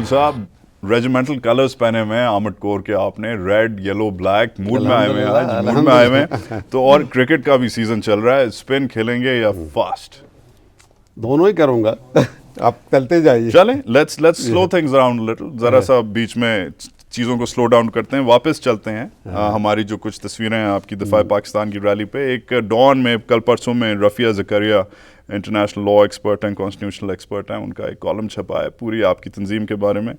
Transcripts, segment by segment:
General साहब regimental colours पहने हुए हैं आर्मर्ड कोर के, आपने रेड येलो ब्लैक मूड में आए हुए हैं, आज मूड में आए हुए हैं। तो और क्रिकेट का भी सीजन चल रहा है, स्पिन खेलेंगे या फास्ट? दोनों ही करूंगा। आप चलते जाइए। चलें, let's slow things down little, जरा सा बीच में चीज़ों को स्लो डाउन करते हैं, वापस चलते हैं। हमारी जो कुछ तस्वीरें हैं आपकी दफा पाकिस्तान की रैली पे, एक डॉन में कल परसों में Rafia Zakaria international law expert हैं, कॉन्स्टिट्यूशनल एक्सपर्ट हैं, उनका एक कॉलम छपा है पूरी आपकी तंजीम के बारे में।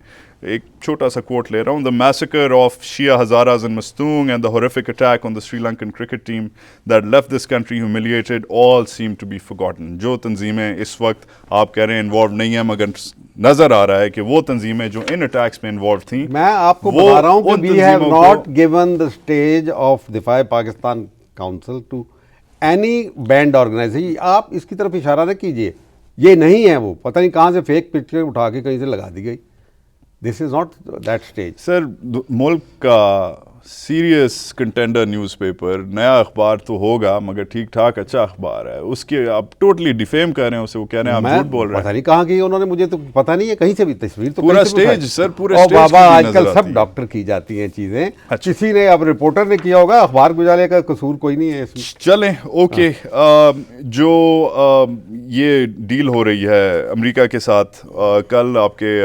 एक छोटा सा कोट ले रहा हूँ। The massacre of Shia Hazaras in Mastung and the horrific attack on the Sri Lankan cricket team that left this country humiliated all seem to be forgotten. जो तंजीमें इस वक्त आप कह रहे हैं इन्वॉल्व नहीं है, मगर नजर आ रहा है कि वो तंजीमें जो इन अटैक्स में इन्वॉल्व थी, मैं आपको बता रहा हूं कि we have not given the stage of Difa Pakistan council to any banned organisation. आप इसकी तरफ इशारा न कीजिए, ये नहीं है वो, पता नहीं कहां से फेक पिक्चर उठा के कहीं से लगा दी गई। This is not that stage. Sir, मुल्क का सीरियस कंटेंडर न्यूज़पेपर, नया अखबार तो होगा मगर ठीक ठाक अच्छा अखबार है, उसके आप टोटली डिफेम कर रहे हैं उसे, वो कह रहे हैं आप झूठ बोल रहे हैं। पता नहीं कहाँ की उन्होंने, मुझे तो पता नहीं है, कहीं से भी तस्वीर तो पूरा स्टेज सर, पूरे और स्टेज बाबा आजकल सब डॉक्टर की जाती हैं चीजें। अच्छा। किसी ने, अब रिपोर्टर ने किया होगा, अखबार गुजारे का कसूर कोई नहीं है इसमें। चलें, ओके। जो ये डील हो रही है अमेरिका के साथ, कल आपके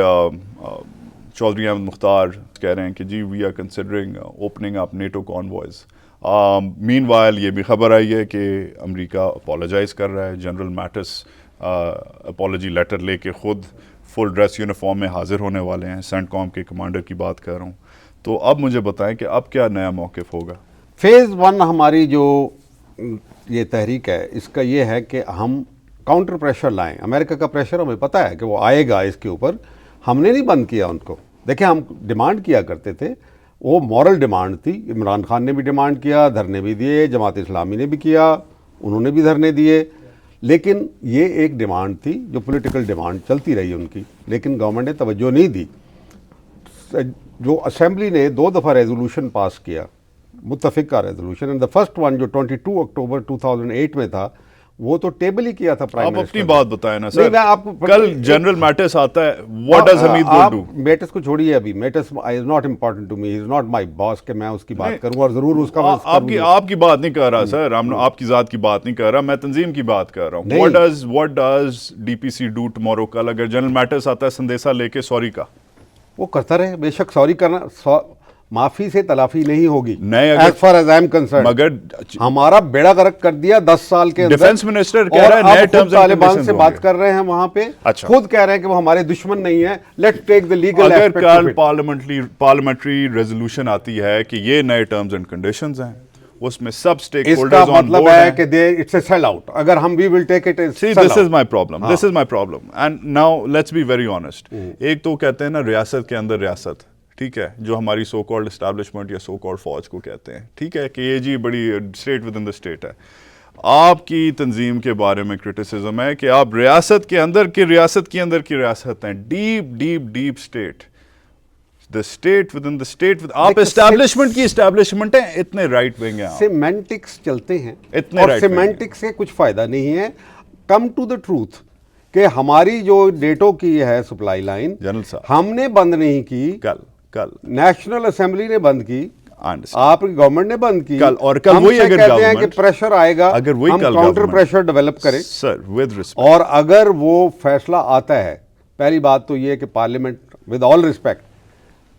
चौधरी अहमद मुख्तार कह रहे हैं कि जी we are considering opening up NATO convoys. Meanwhile ये भी खबर आई है कि अमेरिका अपोलोजाइज कर रहा है, जनरल मैटिस अपॉलॉजी लेटर लेके खुद फुल ड्रेस यूनिफॉर्म में हाजिर होने वाले हैं, सेंटकॉम के कमांडर की बात कर रहा हूँ। तो अब मुझे बताएं कि अब क्या नया मौक़िफ़ होगा? फेज़ 1 हमारी जो ये तहरीक है, इसका ये है कि हम काउंटर प्रेशर लाएं। अमेरिका का प्रेशर हमें पता है कि वो आएगा इसके ऊपर, हमने नहीं बंद किया उनको। देखिए, हम डिमांड किया करते थे, वो मॉरल डिमांड थी। इमरान खान ने भी डिमांड किया, धरने भी दिए, जमात इस्लामी ने भी किया, उन्होंने भी धरने दिए, लेकिन ये एक डिमांड थी जो पॉलिटिकल डिमांड चलती रही उनकी, लेकिन गवर्नमेंट ने तवज्जो नहीं दी। जो असेंबली ने 2 दफ़ा रेजोल्यूशन पास किया, मुत्तफ़िका resolution, and the first one जो 22 अक्टूबर 2008 में था, वो तो टेबल ही किया था प्राइम मिनिस्टर। आप अपनी बात बताएं ना सर। मैं आपको कल जनरल मैटिस आता है, what does Hamid Gul do? Mattis को छोड़िए अभी, Mattis is not important to me, is not my boss कि मैं उसकी बात करूं, और जरूर उसका आपकी बात नहीं कर रहा सर, आपकी जात की बात नहीं कर रहा, मैं तंजीम की बात कर रहा हूं। What does DPC do tomorrow? कल अगर जनरल मैटिस आता है संदेशा लेके सॉरी का, वो करता रहे, बेशक सॉरी करना, माफी से तलाफी नहीं होगी। As far as I am concern, मगर हमारा बेड़ा गर्क कर दिया 10 साल के अंदर। डिफेंस मिनिस्टर कह रहा है नए टर्म्स एंड तालिबान से बात कर रहे हैं वहां पे। अच्छा। खुद कह रहे हैं कि वो हमारे दुश्मन नहीं है, let's take the legal aspect. अगर कल पार्लियामेंट्री रेजोल्यूशन आती है कि ये नए टर्म्स एंड कंडीशंस हैं, उसमें सब स्टेक होल्डर्स ऑन बोर्ड है कि they it's a sell out, अगर हम we will take it. See, this is my problem, this is my problem. And now let's be very honest. एक तो कहते हैं ना रियासत के अंदर रियासत, ठीक है, जो हमारी सो कॉल्ड एस्टैब्लिशमेंट या सो कॉल्ड फौज को कहते हैं, ठीक है, कि ये जी बड़ी state with in the state है। आपकी तंजीम के बारे में क्रिटिसिज्म है कि आप रियासत के अंदर की रियासत की अंदर की रियासत हैं, deep deep deep state, the state with in the state. आप एस्टैब्लिशमेंट की एस्टैब्लिशमेंट है, इतने राइट विंग हैं, सिमेंटिक्स चलते हैं, इतने और सिमेंटिक्स से कुछ फायदा नहीं है। कम टू द ट्रूथ कि हमारी जो नेटो की है सप्लाई लाइन, जनरल साहब, हमने बंद नहीं की, कल नेशनल असेंबली ने बंद की, आपकी गवर्नमेंट ने बंद की। कल वही अगर कहते हैं कि प्रेशर आएगा, अगर वही हम काउंटर प्रेशर डेवलप करें सर विद रिस्पेक्ट, और अगर वो फैसला आता है, पहली बात तो ये है कि पार्लियामेंट, विद ऑल रिस्पेक्ट,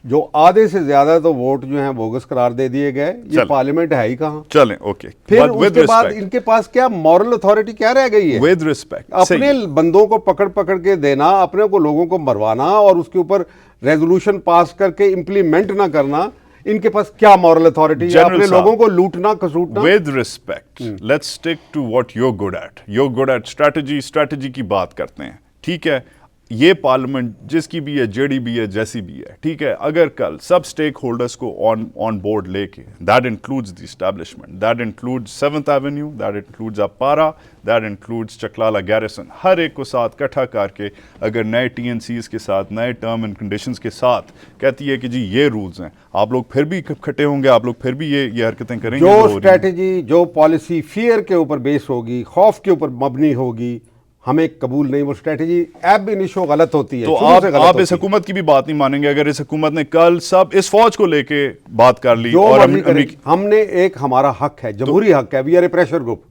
जो आधे से ज्यादा तो वोट जो हैं बोगस करार दे दिए गए, ये पार्लियामेंट है ही कहाँ? चलें, ओके। फिर उसके बाद इनके पास क्या मॉरल अथॉरिटी क्या रह गई है? विद रिस्पेक्ट, अपने बंदों को पकड़ पकड़ के देना, अपने को लोगों को मरवाना और उसके ऊपर रेजोल्यूशन पास करके इंप्लीमेंट ना करना, इनके पास क्या मॉरल अथॉरिटी है? अपने लोगों को लूटना खसूटना। With respect, let's stick to what you are good at. You are good at strategy की बात करते हैं, ठीक है। ये पार्लियामेंट जिसकी भी है, जेडी भी है, जैसी भी है, ठीक है, अगर कल सब स्टेक होल्डर्स को ऑन बोर्ड लेके, that includes the establishment, that includes 7th avenue, that includes Aabpara, that includes Chaklala garrison, हर एक को साथ इकट्ठा करके अगर नए TNCs के साथ, नए टर्म एंड कंडीशंस के साथ कहती है कि जी ये रूल्स हैं, आप लोग फिर भी इकट्ठे होंगे, आप लोग फिर भी ये हरकतें करेंगे। जो स्ट्रैटेजी, जो पॉलिसी फियर के ऊपर बेस होगी, खौफ के ऊपर मबनी होगी, हमें कबूल नहीं, वो स्ट्रेटेजी एब इनिशो गलत होती है। तो शुरू से गलत आप होती इस है। हुकूमत की भी बात नहीं मानेंगे अगर इस हुकूमत ने कल सब इस फौज को लेके बात कर ली जो और मर्जी करें, हमने एक हमारा हक है, जमहूरी हक है, we are a pressure group,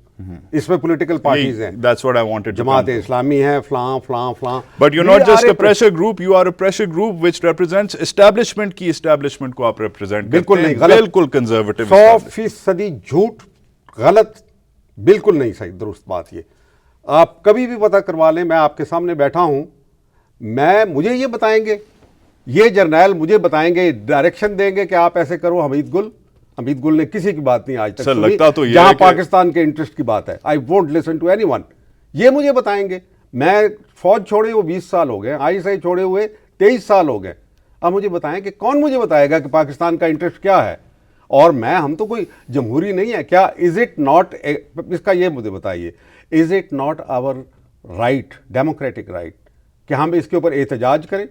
इसमें पॉलिटिकल पार्टीज हैं, That's what I wanted to Jamaat come to. इस्लामी है, फलां फलां फलां। But you're We not just are a pressure group, you are a pressure group which represents establishment की establishment को आप represent बिल्कुल करते हैं, नहीं, गलत। बिल्कुल conservative 100% झूठ, गलत, बिल्कुल नहीं सही दुरुस्त बात ये। आप कभी भी पता करवा लें, मैं आपके सामने बैठा हूं, मुझे ये बताएंगे, ये जर्नैल मुझे बताएंगे, डायरेक्शन देंगे कि आप ऐसे करो। हमीद गुल ने किसी की बात नहीं आज तक सर, सुनी, लगता तो ये जहां है कि पाकिस्तान के इंटरेस्ट की बात है। I won't listen to anyone. ये मुझे बताएंगे। मैं फौज छोड़े हुए 20 साल हो गए, ISI छोड़े हुए 23 साल हो गए। अब मुझे बताएं कि कौन मुझे बताएगा कि पाकिस्तान का इंटरेस्ट क्या है। और हम तो कोई जमहूरी नहीं है क्या? इज इट नॉट, इसका ये मुझे बताइए, is it not our right, democratic right, कि हम इसके ऊपर एहतजाज करें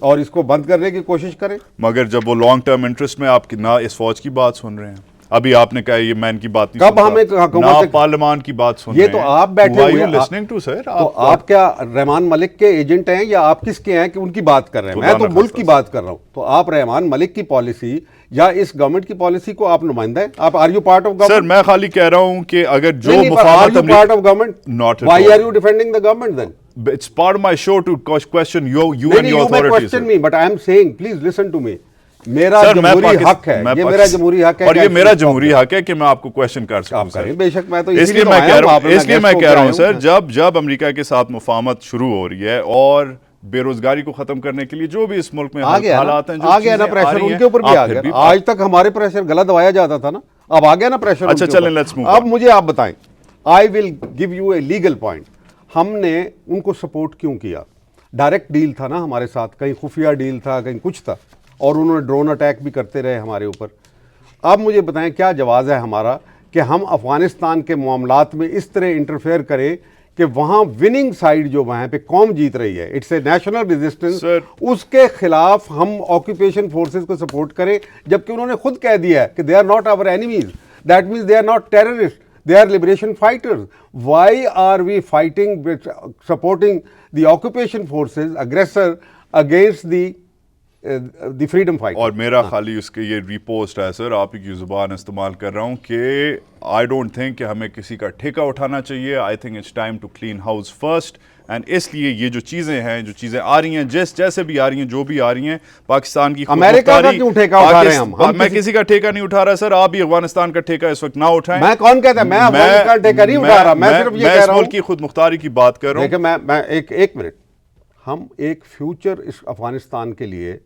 और इसको बंद करने की कोशिश करें? मगर जब वो लॉन्ग टर्म इंटरेस्ट में आप ना इस फौज की बात सुन रहे हैं, अभी आपने कहा ये मैन की बात नहीं कब सुनता, हमें हुकूमत ना से- पार्लियामान की बात सुन ये रहे तो हैं। आप बैठे Who are हुए you हैं, listening to, sir? तो आप क्या रहमान मलिक के एजेंट हैं या आप किसके हैं कि उनकी बात कर रहे हैं? मैं तो मुल्क की बात कर रहा हूं। तो आप रहमान मलिक की पॉलिसी या इस गवर्नमेंट की पॉलिसी को आप नुमाइंदा है? आप are you part of sir government? मैं खाली कह रहा हूं कि अगर जो are you part of government? Not at why all. Are you defending the government then? It's part of my show to question you and नहीं, your you may authorities. question me, but I am saying, please listen to me. मेरा sir, मैं जमहूरी हक है, ये मेरा जमहूरी हक है, और ये कि मेरा आप- जमहूरी हक है कि मैं आपको क्वेश्चन कर सकूं। आप सर। करें, बेशक, मैं तो इसलिए तो मैं आया कह हूं, रहा आपने हूं, इसलिए guest मैं को कह रहा हूं बुलाया सर, जब अमेरिका के साथ मुफाहमत शुरू हो रही है और बेरोजगारी को खत्म करने के लिए जो भी इस मुल्क में आ गया हालात हैं, जो आ गया ना चीजें आ प्रेशर, रही हैं, उनके ऊपर भी आप आ फिर गया। आज तक हमारे प्रेशर गलत दबाया जाता था ना, अब आ गया ना प्रेशर। अच्छा, उनके चलें, ऊपर। let's move अब on. मुझे आप बताएं, I will give U a legal point. हमने उनको सपोर्ट क्यों किया? डायरेक्ट डील था ना हमारे साथ, कहीं खुफिया डील था, कहीं कुछ था, और उन्होंने ड्रोन अटैक भी करते रहे हमारे ऊपर। अब मुझे बताएं क्या जवाज़ है हमारा कि हम अफगानिस्तान के मामलात में इस तरह इंटरफेयर करें कि वहाँ विनिंग साइड जो वहाँ पे कौम जीत रही है, इट्स ए नेशनल रेजिस्टेंस, उसके खिलाफ हम ऑक्यूपेशन फोर्सेस को सपोर्ट करें, जबकि उन्होंने खुद कह दिया है कि they are not our enemies, that means they are not terrorist, they are liberation fighters. Why are we fighting with supporting the occupation forces, aggressor, against the freedom fighters? और मेरा खाली उसके ये रिपोस्ट है सर, आप ही की जुबान इस्तेमाल कर रहा हूँ कि आई डोंट थिंक कि हमें किसी का ठेका उठाना चाहिए। I think it's time to clean house first, and इसलिए ये जो चीज़ें हैं, जो चीज़ें आ रही हैं, जैसे भी आ रही हैं, जो भी आ रही हैं, पाकिस्तान की अमेरिका का क्यों ठेका उठा रहे हैं हम? मैं किसी का ठेका नहीं उठा रहा सर, आप भी अफगानिस्तान का ठेका इस वक्त ना उठाएं। मैं कौन कहता है? मैं अफगानिस्तान का ठेका नहीं उठा रहा, मैं सिर्फ ये कह रहा हूं की खुद मुख्तारी की बात कर रहा हूं। देखिए, मैं एक मिनट, हम एक फ्यूचर इस अफगानिस्तान के लिए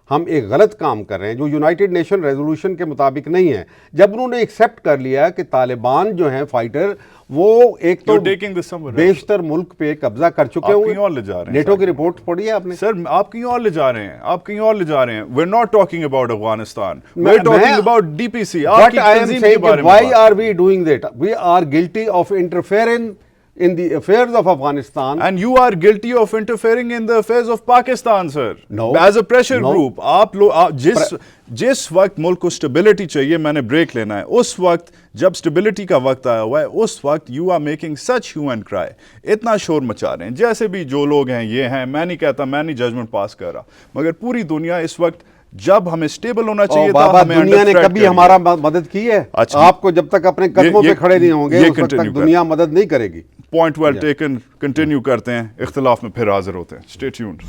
हम एक गलत काम कर रहे हैं जो यूनाइटेड नेशन रेजोल्यूशन के मुताबिक नहीं है। जब उन्होंने एक्सेप्ट कर लिया कि तालिबान जो हैं फाइटर, वो एक तो बेशतर मुल्क पे कब्जा कर चुके हुए। नेटो की रिपोर्ट पढ़ी है आपने? सर, आप कहीं और ले जा रहे हैं, आप कहीं और ले जा रहे हैं। We are not talking about Afghanistan, we are talking about DPC. What I am saying, why are we doing that? We are guilty of interference in the affairs of Afghanistan, and you are guilty of interfering in the affairs of Pakistan, sir. No, as a pressure group. आप लोग जिस वक्त मुल्क को stability चाहिए, मैंने break लेना है, उस वक्त जब स्टेबिलिटी का वक्त आया हुआ है, उस वक्त you are making such hue and cry, इतना शोर मचा रहे हैं। जैसे भी जो लोग हैं, ये हैं, मैं नहीं कहता, मैं नहीं जजमेंट पास कर रहा, मगर पूरी दुनिया इस वक्त, जब हमें स्टेबल होना चाहिए था, हमें दुनिया ने कभी हमारा मदद की है? अच्छा, आपको जब तक अपने कदमों पे खड़े नहीं होंगे, उस वक्त तक दुनिया मदद नहीं करेगी। पॉइंट वेल टेकन, कंटिन्यू करते हैं, इख्तिलाफ में फिर हाजिर होते हैं। Stay tuned.